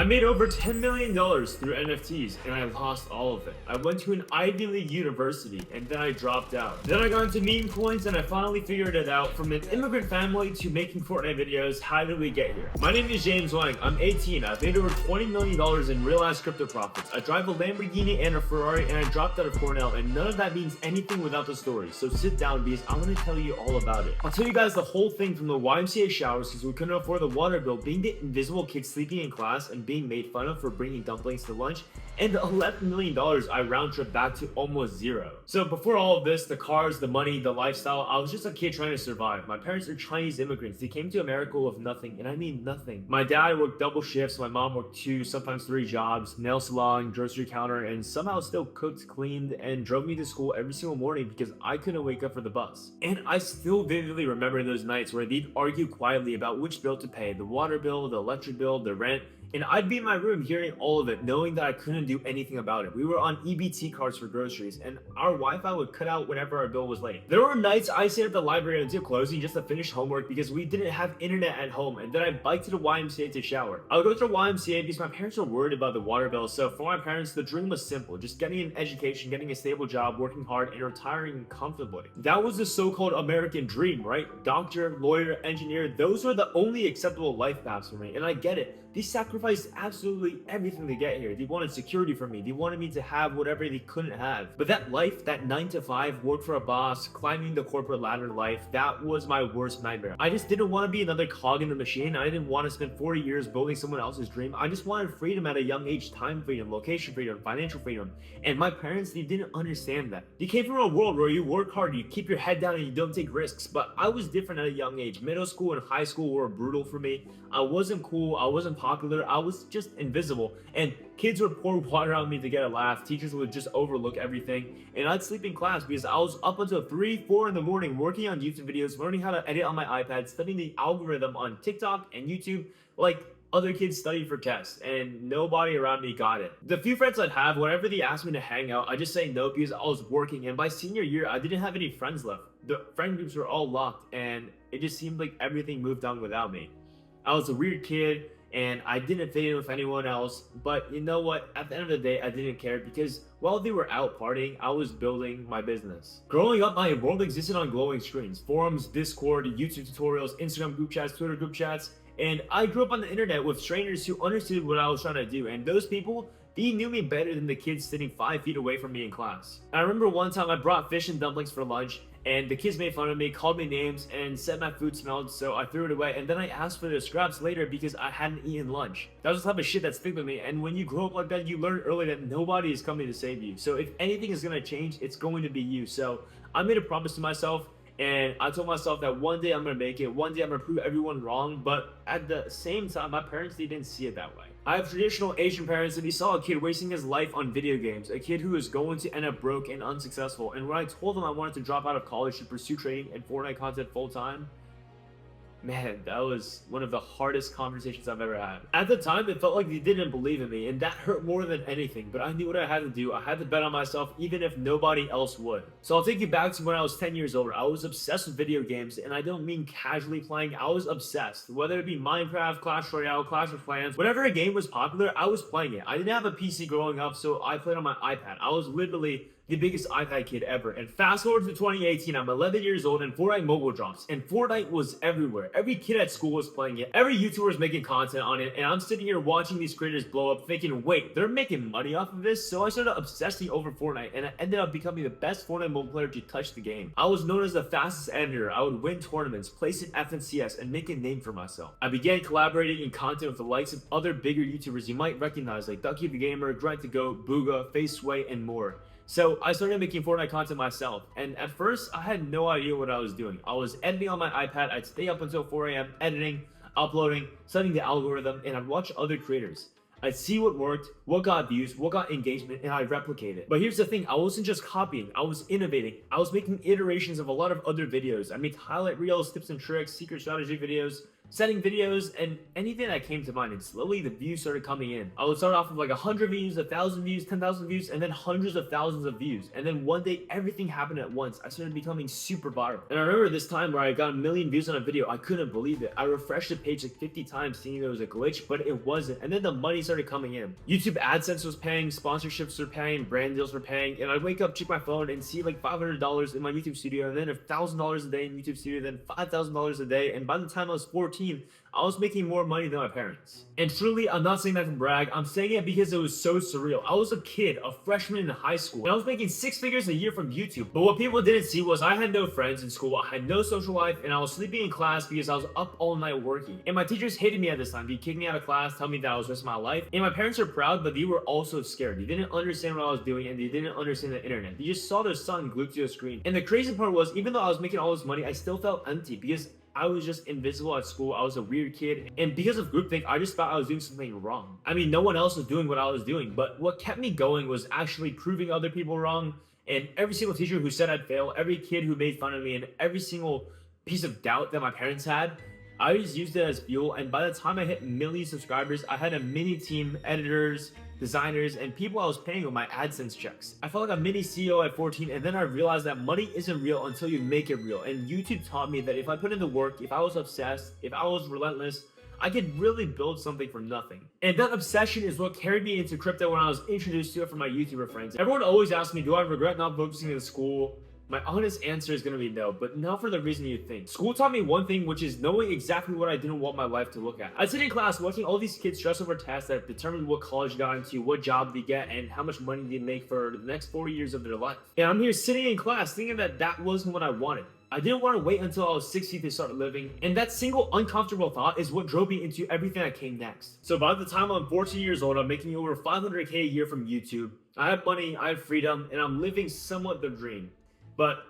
I made over $10 million through NFTs and I lost all of it. I went to an Ivy League university and then I dropped out. Then I got into meme coins and I finally figured it out. From an immigrant family to making Fortnite videos, how did we get here? My name is James Wang. I'm 18. I've made over $20 million in realized crypto profits. I drive a Lamborghini and a Ferrari and I dropped out of Cornell, and none of that means anything without the story. So sit down because I'm going to tell you all about it. I'll tell you guys the whole thing, from the YMCA showers because we couldn't afford the water bill, being the invisible kid sleeping in class and being made fun of for bringing dumplings to lunch, and the $11 million I round trip back to almost zero. So before all of this, the cars, the money, the lifestyle, I was just a kid trying to survive. My parents are Chinese immigrants. They came to America with nothing, and I mean nothing. My dad worked double shifts, my mom worked 2, sometimes 3 jobs, nail salon, grocery counter, and somehow still cooked, cleaned, and drove me to school every single morning because I couldn't wake up for the bus. And I still vividly remember those nights where they'd argue quietly about which bill to pay, the water bill, the electric bill, the rent, and I'd be in my room hearing all of it, knowing that I couldn't do anything about it. We were on EBT cards for groceries, and our Wi-Fi would cut out whenever our bill was late. There were nights I stayed at the library until closing just to finish homework because we didn't have internet at home, and then I'd bike to the YMCA to shower. I would go to the YMCA because my parents were worried about the water bill, so for my parents, the dream was simple: just getting an education, getting a stable job, working hard, and retiring comfortably. That was the so-called American dream, right? Doctor, lawyer, engineer, those were the only acceptable life paths for me, and I get it. They sacrificed absolutely everything to get here. They wanted security from me. They wanted me to have whatever they couldn't have. But that life, that 9 to 5, work for a boss, climbing the corporate ladder life, that was my worst nightmare. I just didn't want to be another cog in the machine. I didn't want to spend 40 years building someone else's dream. I just wanted freedom at a young age: time freedom, location freedom, financial freedom. And my parents, they didn't understand that. They came from a world where you work hard, you keep your head down, and you don't take risks. But I was different at a young age. Middle school and high school were brutal for me. I wasn't cool. I wasn't popular. I was just invisible, and kids would pour water on me to get a laugh. Teachers would just overlook everything, and I'd sleep in class because I was up until 3, 4 in the morning working on YouTube videos, learning how to edit on my iPad, studying the algorithm on TikTok and YouTube like other kids studied for tests, and nobody around me got it. The few friends I'd have, whenever they asked me to hang out, I just say no because I was working, and by senior year, I didn't have any friends left. The friend groups were all locked, and it just seemed like everything moved on without me. I was a weird kid, and I didn't fit in with anyone else, but you know what? At the end of the day, I didn't care because while they were out partying, I was building my business. Growing up, my world existed on glowing screens: forums, Discord, YouTube tutorials, Instagram group chats, Twitter group chats, and I grew up on the internet with strangers who understood what I was trying to do, and those people, they knew me better than the kids sitting 5 feet away from me in class. I remember one time I brought fish and dumplings for lunch, and the kids made fun of me, called me names, and said my food smelled, so I threw it away, and then I asked for the scraps later because I hadn't eaten lunch. That was the type of shit that stuck with me, and when you grow up like that, you learn early that nobody is coming to save you. So if anything is going to change, it's going to be you. So I made a promise to myself, and I told myself that one day I'm going to make it, one day I'm going to prove everyone wrong, but at the same time, my parents, they didn't see it that way. I have traditional Asian parents, and they saw a kid wasting his life on video games, a kid who was going to end up broke and unsuccessful, and when I told them I wanted to drop out of college to pursue trading and Fortnite content full time, man, that was one of the hardest conversations I've ever had. At the time, it felt like they didn't believe in me, and that hurt more than anything, but I knew what I had to do. I had to bet on myself even if nobody else would. So I'll take you back to when I was 10 years old. I was obsessed with video games, and I don't mean casually playing. I was obsessed. Whether it be Minecraft, Clash Royale, Clash of Clans, whenever a game was popular, I was playing it. I didn't have a PC growing up, so I played on my iPad. I was literally the biggest iPad kid ever. And fast forward to 2018, I'm 11 years old and Fortnite mobile drops. And Fortnite was everywhere. Every kid at school was playing it. Every YouTuber was making content on it. And I'm sitting here watching these creators blow up thinking, wait, they're making money off of this? So I started obsessing over Fortnite, and I ended up becoming the best Fortnite mobile player to touch the game. I was known as the fastest editor. I would win tournaments, place in FNCS, and make a name for myself. I began collaborating in content with the likes of other bigger YouTubers you might recognize, like Ducky the Gamer, Grind to Go, Booga, Face Sway, and more. So I started making Fortnite content myself, and at first I had no idea what I was doing. I was editing on my iPad. I'd stay up until 4 a.m. editing, uploading, studying the algorithm, and I'd watch other creators. I'd see what worked, what got views, what got engagement, and I'd replicate it. But here's the thing, I wasn't just copying, I was innovating. I was making iterations of a lot of other videos. I made highlight reels, tips and tricks, secret strategy videos, setting videos, and anything that came to mind, and slowly the views started coming in. I would start off with like 100 views, 1,000 views, 10,000 views, and then hundreds of thousands of views. And then one day, everything happened at once. I started becoming super viral. And I remember this time where I got 1 million views on a video. I couldn't believe it. I refreshed the page like 50 times thinking there was a glitch, but it wasn't. And then the money started coming in. YouTube AdSense was paying, sponsorships were paying, brand deals were paying, and I'd wake up, check my phone, and see like $500 in my YouTube studio, and then $1,000 a day in YouTube studio, then $5,000 a day. And by the time I was 14, I was making more money than my parents. And truly, I'm not saying that to brag. I'm saying it because it was so surreal. I was a kid, a freshman in high school, and I was making 6 figures a year from YouTube. But what people didn't see was I had no friends in school, I had no social life, and I was sleeping in class because I was up all night working. And my teachers hated me at this time. They kicked me out of class, told me that I was wasting my life. And my parents are proud, but they were also scared. They didn't understand what I was doing, and they didn't understand the internet. They just saw their son glued to a screen. And the crazy part was, even though I was making all this money, I still felt empty because I was just invisible at school. I was a weird kid, and because of groupthink, I just thought I was doing something wrong. I mean, no one else was doing what I was doing, but what kept me going was actually proving other people wrong. And every single teacher who said I'd fail, every kid who made fun of me, and every single piece of doubt that my parents had, I just used it as fuel. And by the time I hit 1 million subscribers, I had a mini team, editors, designers, and people I was paying with my AdSense checks. I felt like a mini CEO at 14, and then I realized that money isn't real until you make it real. And YouTube taught me that if I put in the work, if I was obsessed, if I was relentless, I could really build something from nothing. And that obsession is what carried me into crypto when I was introduced to it from my YouTuber friends. Everyone always asks me, do I regret not focusing in school? My honest answer is going to be no, but not for the reason you think. School taught me one thing, which is knowing exactly what I didn't want my life to look at. I'd sit in class watching all these kids stress over tests that determine what college they got into, what job they get, and how much money they make for the next 4 years of their life. And I'm here sitting in class thinking that that wasn't what I wanted. I didn't want to wait until I was 60 to start living, and that single uncomfortable thought is what drove me into everything that came next. So by the time I'm 14 years old, I'm making over $500K a year from YouTube. I have money, I have freedom, and I'm living somewhat the dream. But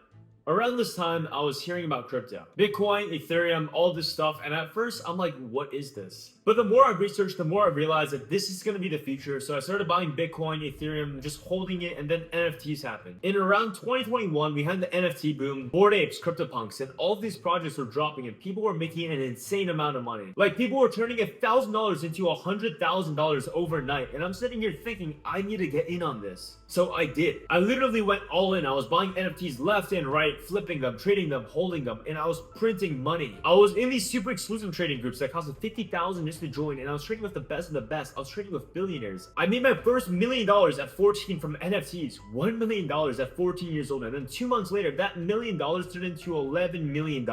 around this time, I was hearing about crypto. Bitcoin, Ethereum, all this stuff, and at first, I'm like, what is this? But the more I researched, the more I realized that this is going to be the future. So I started buying Bitcoin, Ethereum, just holding it, and then NFTs happened. In around 2021, we had the NFT boom, Bored Apes, CryptoPunks, and all of these projects were dropping, and people were making an insane amount of money. Like, people were turning $1,000 into $100,000 overnight, and I'm sitting here thinking, I need to get in on this. So I did. I literally went all in. I was buying NFTs left and right, flipping them, trading them, holding them, and I was printing money. I was in these super exclusive trading groups that costed $50,000 to join, and I was trading with the best of the best. I was trading with billionaires. I made my first $1 million at 14 from NFTs, $1 million at 14 years old, and then 2 months later, that $1 million turned into $11 million.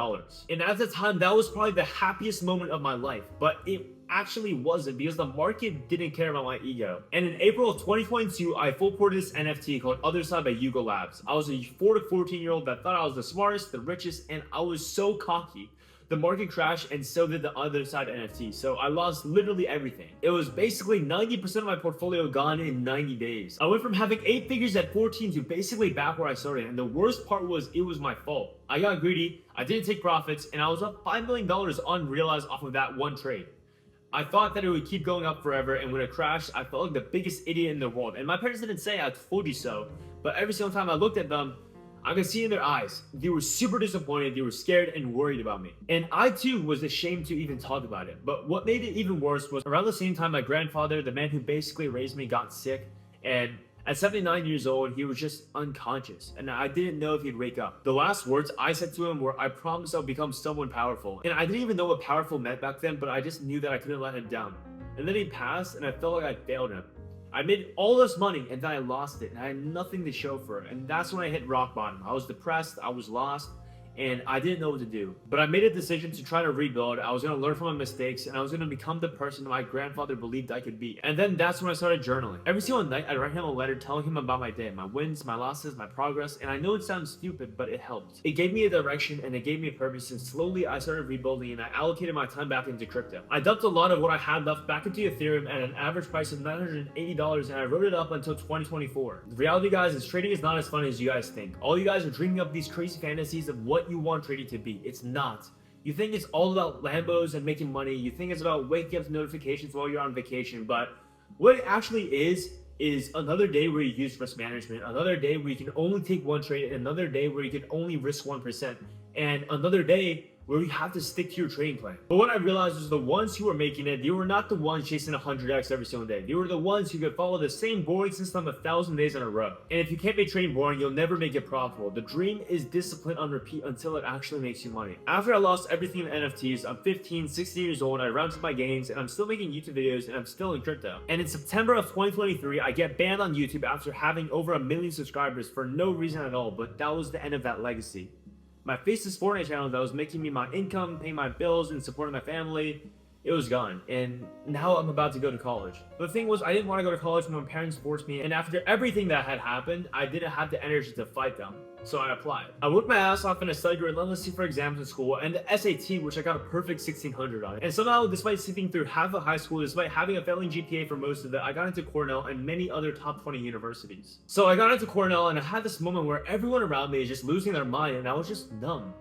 And at the time, that was probably the happiest moment of my life, but it actually wasn't because the market didn't care about my ego. And in April of 2022, I full ported this NFT called Other Side by Yuga Labs. I was a 4 to 14-year-old that thought I was the smartest, the richest, and I was so cocky. The market crashed, and so did the Other Side NFT. So I lost literally everything. It was basically 90% of my portfolio gone in 90 days. I went from having 8 figures at 14 to basically back where I started. And the worst part was it was my fault. I got greedy, I didn't take profits, and I was up $5 million unrealized off of that one trade. I thought that it would keep going up forever, and when it crashed, I felt like the biggest idiot in the world. And my parents didn't say I told you so, but every single time I looked at them, I could see in their eyes, they were super disappointed, they were scared and worried about me. And I too was ashamed to even talk about it. But what made it even worse was around the same time my grandfather, the man who basically raised me, got sick, and at 79 years old, he was just unconscious, and I didn't know if he'd wake up. The last words I said to him were, I promise I'll become someone powerful. And I didn't even know what powerful meant back then, but I just knew that I couldn't let him down. And then he passed, and I felt like I failed him. I made all this money, and then I lost it, and I had nothing to show for it. And that's when I hit rock bottom. I was depressed, I was lost, and I didn't know what to do. But I made a decision to try to rebuild. I was going to learn from my mistakes, and I was going to become the person my grandfather believed I could be. And then that's when I started journaling. Every single night, I'd write him a letter telling him about my day, my wins, my losses, my progress, and I know it sounds stupid, but it helped. It gave me a direction, and it gave me a purpose, and slowly I started rebuilding, and I allocated my time back into crypto. I dumped a lot of what I had left back into Ethereum at an average price of $980, and I wrote it up until 2024. The reality, guys, is trading is not as fun as you guys think. All you guys are dreaming up these crazy fantasies of what you want trading to be. It's not. You think it's all about Lambos and making money. You think it's about waking up to notifications while you're on vacation. But what it actually is another day where you use risk management, another day where you can only take one trade, and another day where you can only risk 1%, and another day where you have to stick to your trading plan. But what I realized was the ones who were making it, they were not the ones chasing 100x every single day. They were the ones who could follow the same boring system 1,000 days in a row. And if you can't make trading boring, you'll never make it profitable. The dream is discipline on repeat until it actually makes you money. After I lost everything in NFTs, I'm 15, 16 years old, I rounded my gains, and I'm still making YouTube videos, and I'm still in crypto. And in September of 2023, I get banned on YouTube after having over 1 million subscribers for no reason at all, but that was the end of that legacy. My Faceless Fortnite channel that was making me my income, paying my bills, and supporting my family, it was gone. And now I'm about to go to college. But the thing was, I didn't want to go to college when my parents forced me, and after everything that had happened, I didn't have the energy to fight them. So I applied. I worked my ass off and I studied relentlessly for exams in school and the SAT, which I got a perfect 1600 on. And somehow, despite sitting through half of high school, despite having a failing GPA for most of it, I got into Cornell and many other top 20 universities. So I got into Cornell and I had this moment where everyone around me is just losing their mind and I was just numb.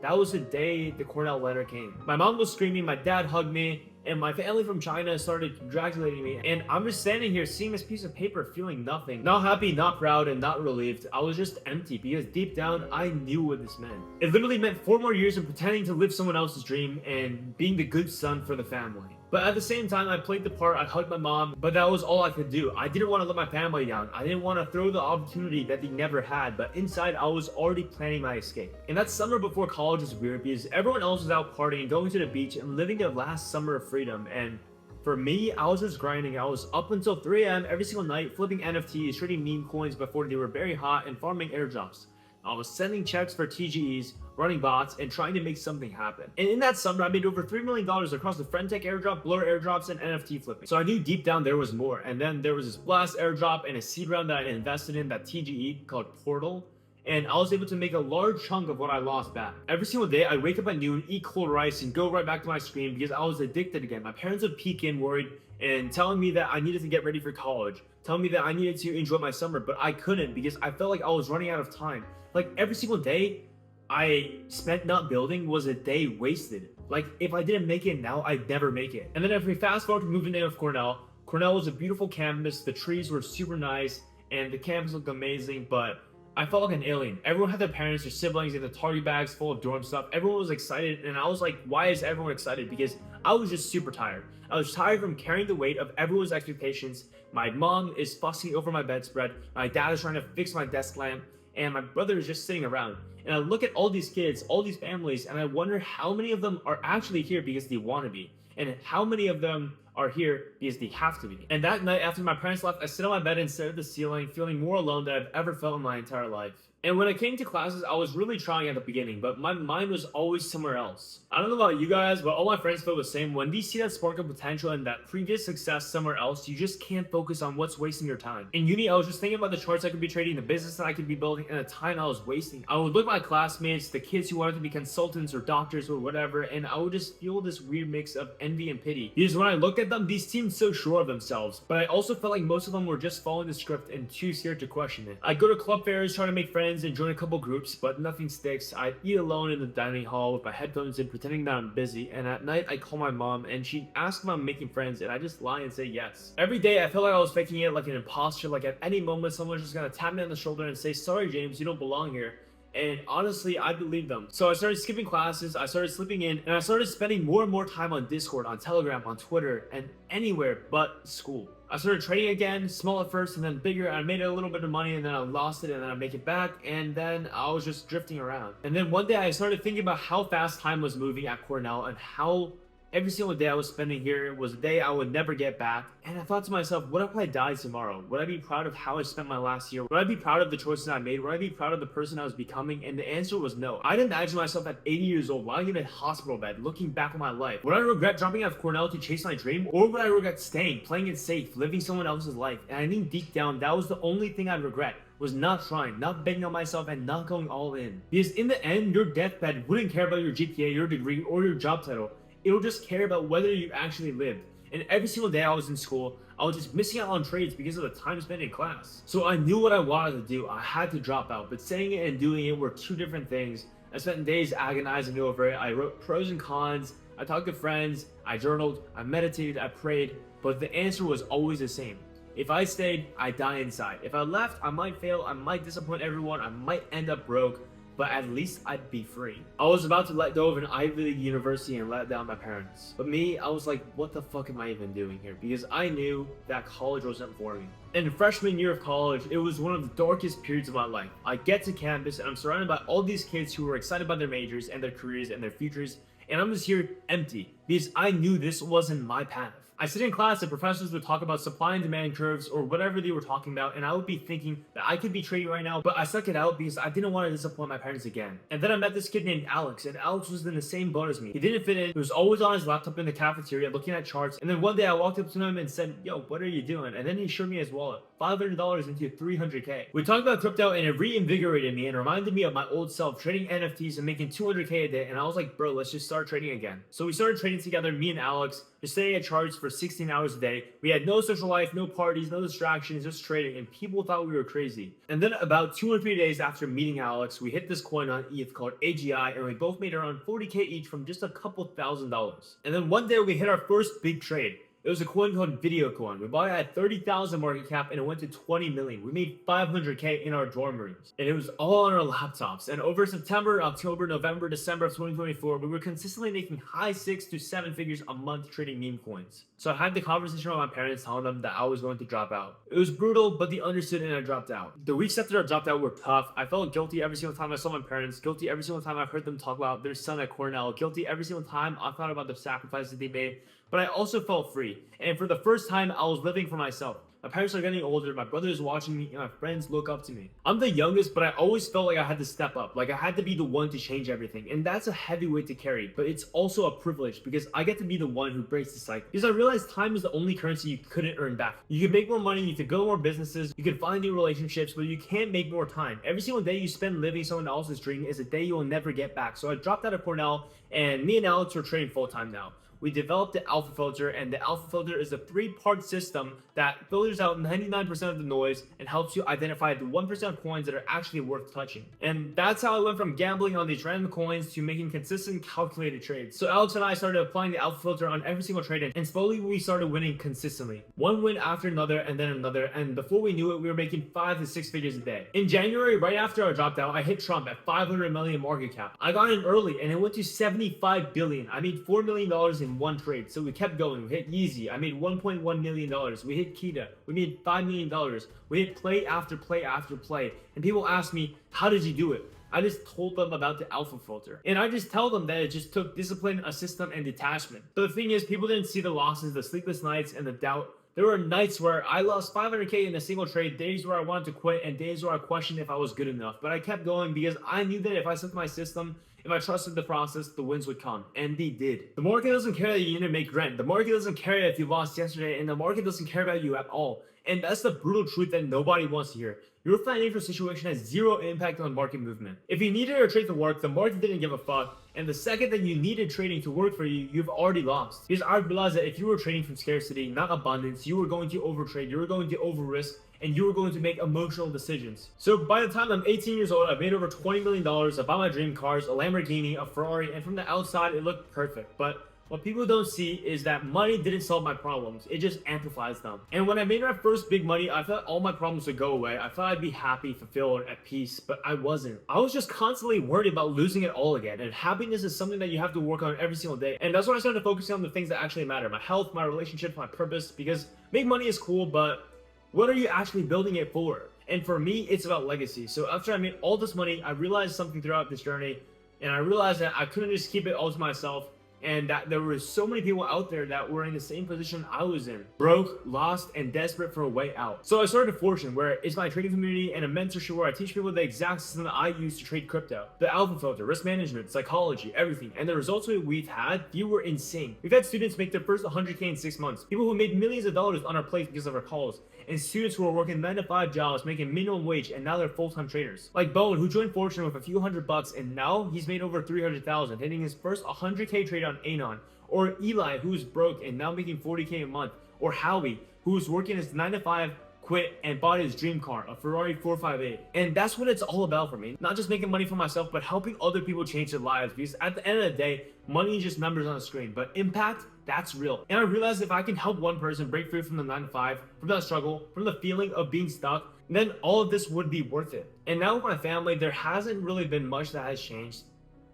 That was the day the Cornell letter came. My mom was screaming, my dad hugged me, and my family from China started congratulating me. And I'm just standing here seeing this piece of paper, feeling nothing. Not happy, not proud, and not relieved. I was just empty because deep down, I knew what this meant. It literally meant 4 more years of pretending to live someone else's dream and being the good son for the family. But at the same time, I played the part, I hugged my mom, but that was all I could do. I didn't want to let my family down. I didn't want to throw the opportunity that they never had, but inside, I was already planning my escape. And that summer before college was weird because everyone else was out partying, going to the beach, and living their last summer of freedom. And for me, I was just grinding. I was up until 3 a.m. every single night, flipping NFTs, trading meme coins before they were very hot, and farming airdrops. I was sending checks for TGEs, running bots, and trying to make something happen. And in that summer, I made over $3 million across the Friendtech airdrop, Blur airdrops, and NFT flipping. So I knew deep down there was more. And then there was this Blast airdrop and a seed round that I invested in, that TGE called Portal. And I was able to make a large chunk of what I lost back. Every single day, I'd wake up at noon, eat cold rice, and go right back to my screen because I was addicted again. My parents would peek in worried and telling me that I needed to get ready for college, telling me that I needed to enjoy my summer, but I couldn't because I felt like I was running out of time. Like every single day I spent not building was a day wasted. Like if I didn't make it now, I'd never make it. And then if we fast forward to moving in with Cornell, Cornell was a beautiful campus, the trees were super nice, and the campus looked amazing, but I felt like an alien. Everyone had their parents, their siblings, and the Target bags full of dorm stuff. Everyone was excited, and I was like, why is everyone excited? Because I was just super tired. I was tired from carrying the weight of everyone's expectations. My mom is fussing over my bedspread. My dad is trying to fix my desk lamp, and my brother is just sitting around. And I look at all these kids, all these families, and I wonder how many of them are actually here because they want to be, and how many of them are here because they have to be. And that night after my parents left, I sit on my bed and stare at the ceiling, feeling more alone than I've ever felt in my entire life. And when I came to classes, I was really trying at the beginning, but my mind was always somewhere else. I don't know about you guys, but all my friends feel the same. When they see that spark of potential and that previous success somewhere else, you just can't focus on what's wasting your time. In uni, I was just thinking about the charts I could be trading, the business that I could be building, and the time I was wasting. I would look at my classmates, the kids who wanted to be consultants or doctors or whatever, and I would just feel this weird mix of envy and pity. Because when I looked at them, these seemed so sure of themselves, but I also felt like most of them were just following the script and too scared to question it. I'd go to club fairs, try to make friends, and join a couple groups, but nothing sticks. I'd eat alone in the dining hall with my headphones in, pretending that I'm busy, and at night I call my mom and she'd ask if I'm making friends, and I just lie and say yes. Every day I felt like I was faking it like an imposter, like at any moment someone's just gonna tap me on the shoulder and say, sorry James, you don't belong here. And honestly, I believed them. So I started skipping classes, I started sleeping in, and I started spending more and more time on Discord, on Telegram, on Twitter, and anywhere but school. I started trading again, small at first and then bigger. I made a little bit of money and then I lost it and then I make it back, and then I was just drifting around. And then one day I started thinking about how fast time was moving at Cornell and how every single day I was spending here was a day I would never get back. And I thought to myself, what if I died tomorrow? Would I be proud of how I spent my last year? Would I be proud of the choices I made? Would I be proud of the person I was becoming? And the answer was no. I'd imagine myself at 80 years old, lying in a hospital bed, looking back on my life. Would I regret dropping out of Cornell to chase my dream? Or would I regret staying, playing it safe, living someone else's life? And I think deep down, that was the only thing I'd regret, was not trying, not betting on myself, and not going all in. Because in the end, your deathbed wouldn't care about your GPA, your degree, or your job title. It'll just care about whether you actually lived. And every single day I was in school, I was just missing out on trades because of the time spent in class. So I knew what I wanted to do. I had to drop out, but saying it and doing it were two different things. I spent days agonizing over it. I wrote pros and cons. I talked to friends. I journaled. I meditated. I prayed. But the answer was always the same. If I stayed, I'd die inside. If I left, I might fail. I might disappoint everyone. I might end up broke. but at least I'd be free. I was about to let go of an Ivy League university and let down my parents. But me, I was like, what the fuck am I even doing here? Because I knew that college wasn't for me. In freshman year of college, it was one of the darkest periods of my life. I get to campus and I'm surrounded by all these kids who were excited about their majors and their careers and their futures, and I'm just here empty because I knew this wasn't my path. I sit in class and professors would talk about supply and demand curves or whatever they were talking about, and I would be thinking that I could be trading right now, but I stuck it out because I didn't want to disappoint my parents again. And then I met this kid named Alex, and Alex was in the same boat as me. He didn't fit in. He was always on his laptop in the cafeteria looking at charts, and then one day I walked up to him and said, yo, what are you doing? And then he showed me his wallet, $500 into $300K. We talked about crypto and it reinvigorated me and reminded me of my old self trading NFTs and making $200K a day, and I was like, bro, let's just start trading again. So we started trading together, me and Alex, just staying at charts for 16 hours a day. We had no social life, no parties, no distractions, just trading, and people thought we were crazy. And then about 2 or 3 days after meeting Alex, we hit this coin on ETH called AGI, and we both made around 40K each from just a couple $1,000s. And then one day we hit our first big trade. It was a coin called Video Coin. We bought it at 30,000 market cap and it went to 20 million. We made 500K in our dorm rooms. And it was all on our laptops. And over September, October, November, December of 2024, we were consistently making high 6 to 7 figures a month trading meme coins. So I had the conversation with my parents telling them that I was going to drop out. It was brutal, but they understood and I dropped out. The weeks after I dropped out were tough. I felt guilty every single time I saw my parents, guilty every single time I heard them talk about their son at Cornell, guilty every single time I thought about the sacrifices they made. But I also felt free, and for the first time, I was living for myself. My parents are getting older, my brother is watching me, and my friends look up to me. I'm the youngest, but I always felt like I had to step up, like I had to be the one to change everything, and that's a heavy weight to carry, but it's also a privilege because I get to be the one who breaks the cycle. Because I realized time is the only currency you couldn't earn back. You can make more money, you can build more businesses, you can find new relationships, but you can't make more time. Every single day you spend living someone else's dream is a day you will never get back. So I dropped out of Cornell, and me and Alex are trading full-time now. We developed the alpha filter, and the alpha filter is a 3-part system that filters out 99% of the noise and helps you identify the 1% of coins that are actually worth touching. And that's how I went from gambling on these random coins to making consistent calculated trades. So Alex and I started applying the alpha filter on every single trade, and slowly we started winning consistently. One win after another and then another, and before we knew it, we were making 5 to 6 figures a day. In January, right after I dropped out, I hit Trump at 500 million market cap. I got in early and it went to 75 billion. I made $4 million in one trade. So we kept going. We hit Yeezy. I made $1.1 million. We hit Kita. We made $5 million. We hit play after play after play. And people ask me, how did you do it? I just told them about the alpha filter. And I just tell them that it just took discipline, a system, and detachment. But the thing is, people didn't see the losses, the sleepless nights, and the doubt. There were nights where I lost 500K in a single trade, days where I wanted to quit, and days where I questioned if I was good enough. But I kept going because I knew that if I set my system, if I trusted the process, the wins would come. And they did. The market doesn't care that you didn't make rent. The market doesn't care if you lost yesterday, and the market doesn't care about you at all. And that's the brutal truth that nobody wants to hear. Your financial situation has zero impact on market movement. If you needed your trade to work, the market didn't give a fuck. And the second that you needed trading to work for you, you've already lost. Because I realized that if you were trading from scarcity, not abundance, you were going to overtrade, you were going to over-risk, and you were going to make emotional decisions. So by the time I'm 18 years old, I've made over $20 million. I bought my dream cars, a Lamborghini, a Ferrari, and from the outside, it looked perfect. But what people don't see is that money didn't solve my problems, it just amplifies them. And when I made my first big money, I thought all my problems would go away. I thought I'd be happy, fulfilled, at peace, but I wasn't. I was just constantly worried about losing it all again. And happiness is something that you have to work on every single day. And that's when I started focusing on the things that actually matter. My health, my relationships, my purpose. Because make money is cool, but what are you actually building it for? And for me, it's about legacy. So after I made all this money, I realized something throughout this journey. And I realized that I couldn't just keep it all to myself. And that there were so many people out there that were in the same position I was in. Broke, lost, and desperate for a way out. So I started Fortune, where it's my trading community and a mentorship where I teach people the exact system that I use to trade crypto. The alpha filter, risk management, psychology, everything. And the results we've had, they were insane. We've had students make their first 100K in 6 months. People who made millions of dollars on our plates because of our calls. And students who are working 9 to 5 jobs, making minimum wage, and now they're full-time traders. Like Bowen, who joined Fortune with a few $100, and now he's made over 300,000, hitting his first 100K trade on Anon. Or Eli, who's broke and now making 40K a month. Or Howie, who's working his 9 to 5 quit, and bought his dream car, a Ferrari 458. And that's what it's all about for me. Not just making money for myself, but helping other people change their lives. Because at the end of the day, money is just numbers on a screen, but impact, that's real. And I realized if I can help one person break free from the 9 to 5, from that struggle, from the feeling of being stuck, then all of this would be worth it. And now with my family, there hasn't really been much that has changed.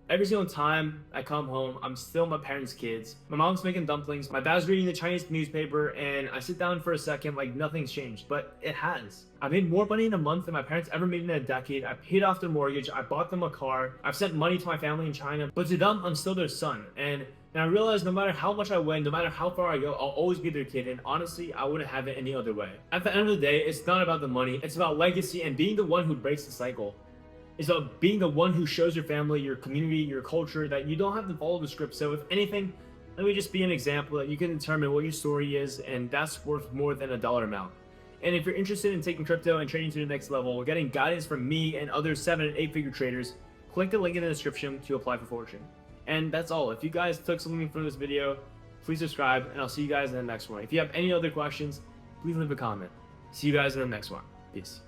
Every single time I come home, I'm still my parents' kids. My mom's making dumplings, my dad's reading the Chinese newspaper, and I sit down for a second like nothing's changed, but it has. I made more money in a month than my parents ever made in a decade. I paid off their mortgage, I bought them a car, I've sent money to my family in China, but to them, I'm still their son. And I realized no matter how much I win, no matter how far I go, I'll always be their kid, and honestly, I wouldn't have it any other way. At the end of the day, it's not about the money, it's about legacy and being the one who breaks the cycle. It's about being the one who shows your family, your community, your culture that you don't have to follow the script. So if anything, let me just be an example that you can determine what your story is, and that's worth more than a dollar amount. And if you're interested in taking crypto and trading to the next level, or getting guidance from me and other 7- and 8-figure traders, click the link in the description to apply for Fortune. And that's all. If you guys took something from this video, please subscribe, and I'll see you guys in the next one. If you have any other questions, please leave a comment. See you guys in the next one. Peace.